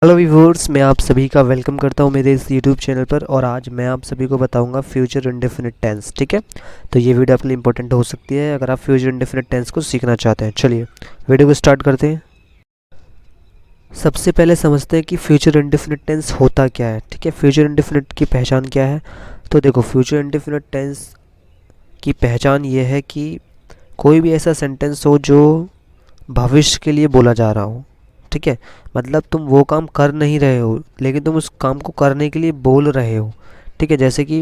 Hello viewers, मैं आप सभी का वेलकम करता हूं मेरे इस यूट्यूब चैनल पर। और आज मैं आप सभी को बताऊंगा फ्यूचर इंडेफिनिट टेंस। ठीक है, तो ये वीडियो आपके लिए इंपॉर्टेंट हो सकती है अगर आप फ्यूचर इंडेफिनिट टेंस को सीखना चाहते हैं। चलिए वीडियो को स्टार्ट करते हैं। सबसे पहले समझते हैं कि फ्यूचर इंडेफिनिट टेंस होता क्या है। ठीक है, फ्यूचर इंडेफिनिट की पहचान क्या है। तो देखो, फ्यूचर इंडेफिनिट टेंस की पहचान ये है कि कोई भी ऐसा सेंटेंस हो जो भविष्य के लिए बोला जा रहा हो। ठीक है, मतलब तुम वो काम कर नहीं रहे हो लेकिन तुम उस काम को करने के लिए बोल रहे हो। ठीक है, जैसे कि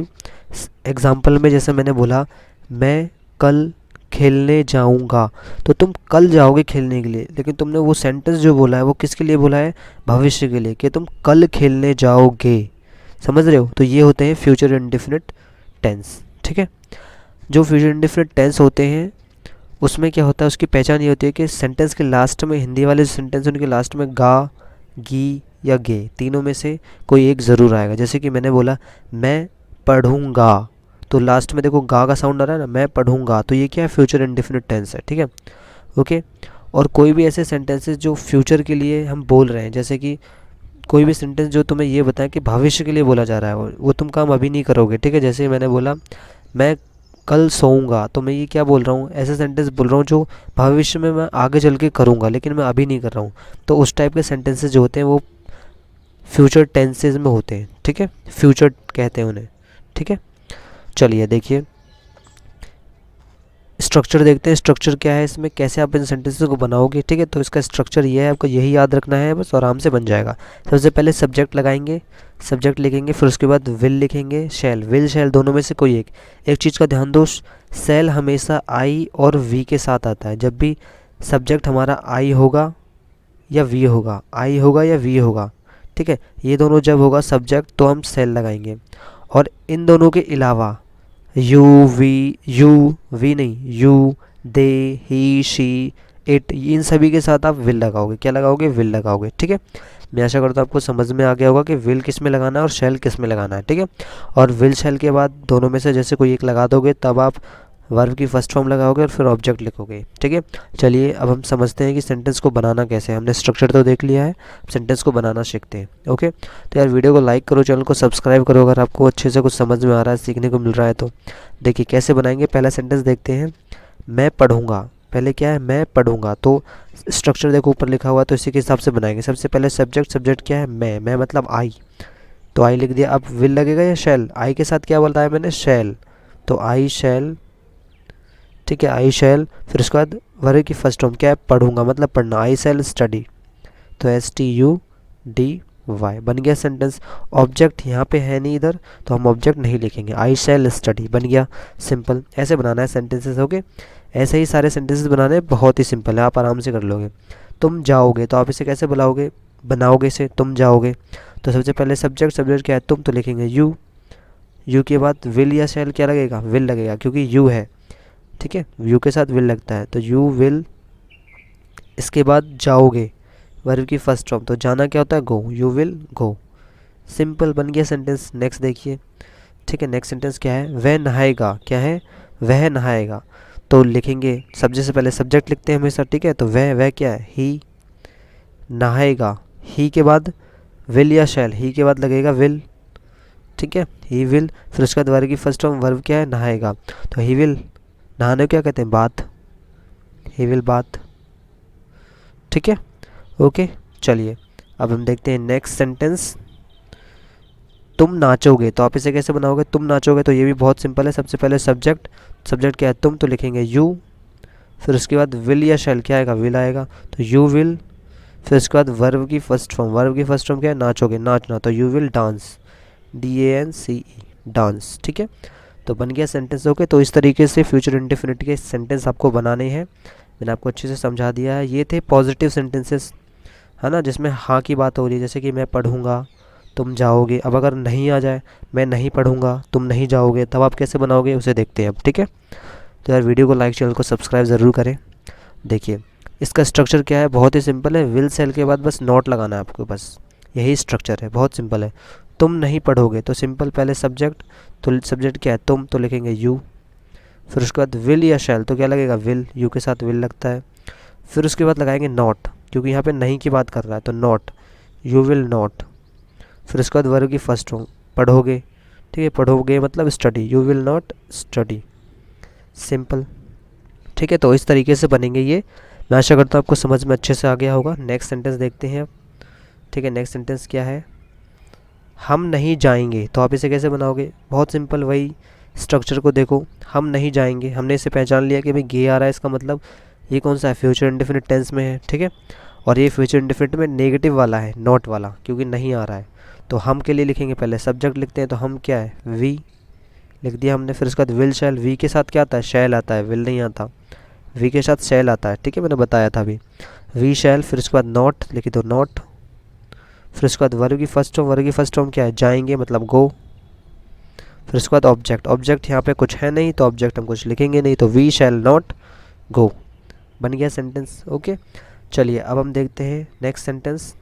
एग्जाम्पल में जैसे मैंने बोला, मैं कल खेलने जाऊंगा, तो तुम कल जाओगे खेलने के लिए, लेकिन तुमने वो सेंटेंस जो बोला है वो किसके लिए बोला है? भविष्य के लिए, कि तुम कल खेलने जाओगे। समझ रहे हो? तो ये होते हैं फ्यूचर इंडेफिनिट टेंस। ठीक है, जो फ्यूचर इंडेफिनिट टेंस होते हैं उसमें क्या होता है, उसकी पहचान ये होती है कि सेंटेंस के लास्ट में, हिंदी वाले जो सेंटेंस उनके लास्ट में गा, गी या गे तीनों में से कोई एक ज़रूर आएगा। जैसे कि मैंने बोला मैं पढ़ूंगा, तो लास्ट में देखो गा का साउंड आ रहा है ना, मैं पढ़ूंगा, तो ये क्या है? फ्यूचर इंडेफिनिट टेंस है। ठीक है, ओके। और कोई भी ऐसे सेंटेंसेस जो फ्यूचर के लिए हम बोल रहे हैं, जैसे कि कोई भी सेंटेंस जो तुम्हें ये बताए कि भविष्य के लिए बोला जा रहा है, वो तुम काम अभी नहीं करोगे। ठीक है, जैसे मैंने बोला मैं कल सोऊंगा, तो मैं ये क्या बोल रहा हूँ? ऐसे सेंटेंस बोल रहा हूँ जो भविष्य में मैं आगे चल के करूँगा लेकिन मैं अभी नहीं कर रहा हूँ। तो उस टाइप के सेंटेंसेस जो होते हैं वो फ्यूचर टेंसेज में होते हैं। ठीक है, फ्यूचर कहते हैं उन्हें। ठीक है, चलिए देखिए स्ट्रक्चर देखते हैं। स्ट्रक्चर क्या है इसमें, कैसे आप इन सेंटेंसेस को बनाओगे। ठीक है, तो इसका स्ट्रक्चर ये है, आपको यही याद रखना है बस, आराम से बन जाएगा। सबसे पहले सब्जेक्ट लगाएंगे, सब्जेक्ट लिखेंगे, फिर उसके बाद विल लिखेंगे, शैल। विल शैल दोनों में से कोई एक चीज़ का ध्यान दो, शैल हमेशा आई और वी के साथ आता है। जब भी सब्जेक्ट हमारा आई होगा या वी होगा, आई होगा या वी होगा, ठीक है, ये दोनों जब होगा सब्जेक्ट तो हम शैल लगाएंगे। और इन दोनों के अलावा यू वी नहीं, you, they, he, she, it, इन सभी के साथ आप विल लगाओगे। क्या लगाओगे? विल लगाओगे। ठीक है, मैं आशा करता हूँ आपको समझ में आ गया होगा कि विल किस में लगाना है और शेल किस में लगाना है। ठीक है, और विल शेल के बाद दोनों में से जैसे कोई एक लगा दोगे तब आप वर्ब की फर्स्ट फॉर्म लगाओगे और फिर ऑब्जेक्ट लिखोगे। ठीक है, चलिए अब हम समझते हैं कि सेंटेंस को बनाना कैसे है। हमने स्ट्रक्चर तो देख लिया है, सेंटेंस को बनाना सीखते हैं। ओके, तो यार वीडियो को लाइक करो, चैनल को सब्सक्राइब करो अगर आपको अच्छे से कुछ समझ में आ रहा है, सीखने को मिल रहा है तो। देखिए कैसे बनाएंगे। पहला सेंटेंस देखते हैं, मैं पढ़ूंगा। पहले क्या है? मैं पढ़ूंगा, तो स्ट्रक्चर देखो ऊपर लिखा हुआ, तो इसी के हिसाब से बनाएंगे। सबसे पहले सब्जेक्ट, सब्जेक्ट क्या है? मैं मतलब आई, तो आई लिख दिया। अब विल लगेगा या शैल? आई के साथ क्या बोलता है मैंने? शैल, तो आई शैल। ठीक है, आई शैल। फिर उसके बाद वर्ग की फर्स्ट फॉर्म क्या है? पढ़ूंगा मतलब पढ़ना, आई शैल स्टडी, तो STUDY बन गया सेंटेंस। ऑब्जेक्ट यहाँ पे है नहीं इधर, तो हम ऑब्जेक्ट नहीं लिखेंगे, आई शैल स्टडी बन गया। सिंपल, ऐसे बनाना है सेंटेंसेस। ओके, ऐसे ही सारे सेंटेंसेस बनाने हैं, बहुत ही सिंपल है, आप आराम से कर लोगे। तुम जाओगे, तो आप इसे कैसे बुलाओगे, बनाओगे इसे? तुम जाओगे, तो सबसे पहले सब्जेक्ट, सब्जेक्ट क्या है? तुम, तो लिखेंगे यू। यू के बाद विल या शैल क्या लगेगा? विल लगेगा, क्योंकि यू है। ठीक है, यू के साथ विल लगता है, तो यू विल। इसके बाद जाओगे, वर्ब की फर्स्ट फॉर्म, तो जाना क्या होता है? गो, यू विल गो। सिंपल बन गया सेंटेंस। नेक्स्ट देखिए। ठीक है, नेक्स्ट सेंटेंस क्या है? वह नहाएगा। क्या है? वह नहाएगा, तो लिखेंगे सब्जेक्ट से पहले सब्जेक्ट लिखते हैं हमेशा। ठीक है, तो वह क्या है? ही। नहाएगा, ही के बाद विल या शैल? ही के बाद लगेगा विल। ठीक है, ही विल। फिर उसके बाद वर्ब की फर्स्ट फॉर्म, वर्ब क्या है? नहाएगा, तो ही विल। नहाने को क्या कहते हैं? Bath, he will bath. ठीक है, ओके। चलिए अब हम देखते हैं नेक्स्ट सेंटेंस। तुम नाचोगे, तो आप इसे कैसे बनाओगे? तुम नाचोगे, तो ये भी बहुत सिंपल है। सबसे पहले सब्जेक्ट, सब्जेक्ट क्या है? तुम, तो लिखेंगे यू। फिर उसके बाद विल या शैल क्या आएगा? विल आएगा, तो यू विल। फिर उसके बाद वर्ब की फर्स्ट फॉर्म, वर्ब की फर्स्ट फॉर्म क्या है? नाचोगे, नाचना, तो you will dance, DANCE dance. ठीक है, तो बन गया सेंटेंस। ओके, तो इस तरीके से फ्यूचर इंडेफिनिट के सेंटेंस आपको बनाने हैं। मैंने आपको अच्छे से समझा दिया है। ये थे पॉजिटिव सेंटेंसेस, है ना, जिसमें हाँ की बात हो रही है, जैसे कि मैं पढ़ूंगा, तुम जाओगे। अब अगर नहीं आ जाए, मैं नहीं पढ़ूंगा, तुम नहीं जाओगे, तब आप कैसे बनाओगे उसे देखते हैं अब। ठीक है, तो यार वीडियो को लाइक, चैनल को सब्सक्राइब ज़रूर करें। देखिए इसका स्ट्रक्चर क्या है, बहुत ही सिंपल है। विल सेल के बाद बस नॉट लगाना है आपको, बस यही स्ट्रक्चर है, बहुत सिंपल है। तुम नहीं पढ़ोगे, तो सिंपल पहले सब्जेक्ट, तो सब्जेक्ट क्या है? तुम, तो लिखेंगे यू। फिर उसके बाद विल या शैल, तो क्या लगेगा? विल, यू के साथ विल लगता है। फिर उसके बाद लगाएंगे नॉट, क्योंकि यहाँ पे नहीं की बात कर रहा है, तो नॉट, यू विल नॉट, फिर उसके बाद वर्ब की फर्स्ट फॉर्म पढ़ोगे, ठीक है, पढ़ोगे मतलब study, you will not study, simple, ठीक है। तो इस तरीके से बनेंगे ये। मैं आशा करता हूँ आपको समझ में अच्छे से आ गया होगा। नेक्स्ट सेंटेंस देखते हैं अब, ठीक है। नेक्स्ट सेंटेंस क्या है, हम नहीं जाएंगे, तो आप इसे कैसे बनाओगे, बहुत सिंपल, वही स्ट्रक्चर को देखो, हम नहीं जाएंगे, हमने इसे पहचान लिया कि भाई गे आ रहा है, इसका मतलब ये कौन सा है, फ्यूचर इंडेफिनिट टेंस में है, ठीक है। और ये फ्यूचर इंडेफिनिट में नेगेटिव वाला है, नॉट वाला, क्योंकि नहीं आ रहा है। तो हम के लिए लिखेंगे, पहले सब्जेक्ट लिखते हैं, तो हम क्या है, वी लिख दिया हमने। फिर उसके बाद विल शैल, वी के साथ क्या आता है, शैल आता है, विल नहीं आता, वी के साथ शैल आता है, ठीक है, मैंने बताया था अभी, वी शैल। फिर उसके बाद नॉट लिखी, तो नॉट। फिर उसके बाद वर्ब की फर्स्ट फॉर्म, वर्ब की फर्स्ट फॉर्म क्या है, जाएंगे मतलब गो। फिर उसके बाद ऑब्जेक्ट, ऑब्जेक्ट यहाँ पे कुछ है नहीं, तो ऑब्जेक्ट हम कुछ लिखेंगे नहीं, तो वी शैल नॉट गो, बन गया सेंटेंस, ओके। चलिए अब हम देखते हैं नेक्स्ट सेंटेंस,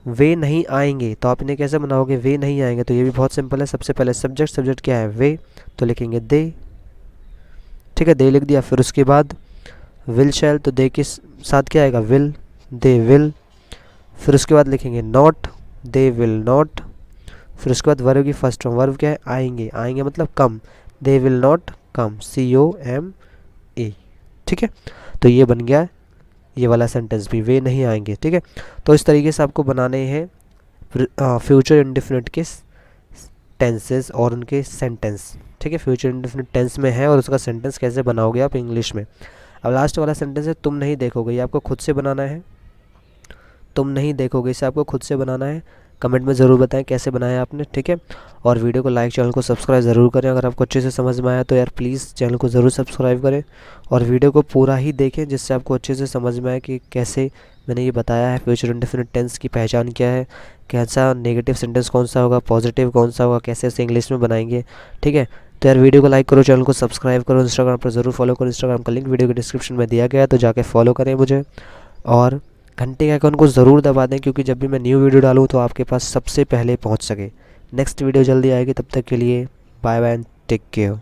वे नहीं आएंगे, तो आप इन्हें कैसे बनाओगे, वे नहीं आएंगे, तो ये भी बहुत सिंपल है। सबसे पहले सब्जेक्ट, सब्जेक्ट क्या है, वे, तो लिखेंगे दे, ठीक है, दे लिख दिया। फिर उसके बाद विल शैल, तो दे के साथ क्या आएगा, विल, दे विल। फिर उसके बाद लिखेंगे नॉट, दे विल नॉट। फिर उसके बाद वर्ब की फर्स्ट फॉर्म, वर्ब क्या है, आएंगे, आएंगे मतलब come, they will not come, COME, ठीक है। तो ये बन गया ये वाला सेंटेंस भी, वे नहीं आएंगे, ठीक है। तो इस तरीके से आपको बनाने हैं फ्यूचर इंडेफिनिट के टेंसेस और उनके सेंटेंस, ठीक है। फ्यूचर इंडेफिनिट टेंस में है और उसका सेंटेंस कैसे बनाओगे आप इंग्लिश में। अब लास्ट वाला सेंटेंस है, तुम नहीं देखोगे, ये आपको खुद से बनाना है, तुम नहीं देखोगे, इसे आपको खुद से बनाना है। कमेंट में ज़रूर बताएं कैसे बनाया आपने, ठीक है। और वीडियो को लाइक, चैनल को सब्सक्राइब ज़रूर करें। अगर आपको अच्छे से समझ में आया तो यार प्लीज़ चैनल को ज़रूर सब्सक्राइब करें और वीडियो को पूरा ही देखें, जिससे आपको अच्छे से समझ में आए कि कैसे मैंने ये बताया है फ्यूचर इंडेफिनिट टेंस की पहचान क्या है, कैसा नेगेटिव सेंटेंस कौन सा होगा, पॉजिटिव कौन सा होगा, कैसे उसे इंग्लिश में बनाएंगे, ठीक है। तो यार वीडियो को लाइक करो, चैनल को सब्सक्राइब करो, इंस्टाग्राम पर ज़रूर फॉलो करो, इंस्टाग्राम का लिंक वीडियो के डिस्क्रिप्शन में दिया गया है, तो जाके फॉलो करें मुझे। और घंटे के आइकन को ज़रूर दबा दें, क्योंकि जब भी मैं न्यू वीडियो डालूँ तो आपके पास सबसे पहले पहुंच सके। नेक्स्ट वीडियो जल्दी आएगी, तब तक के लिए bye bye and take care.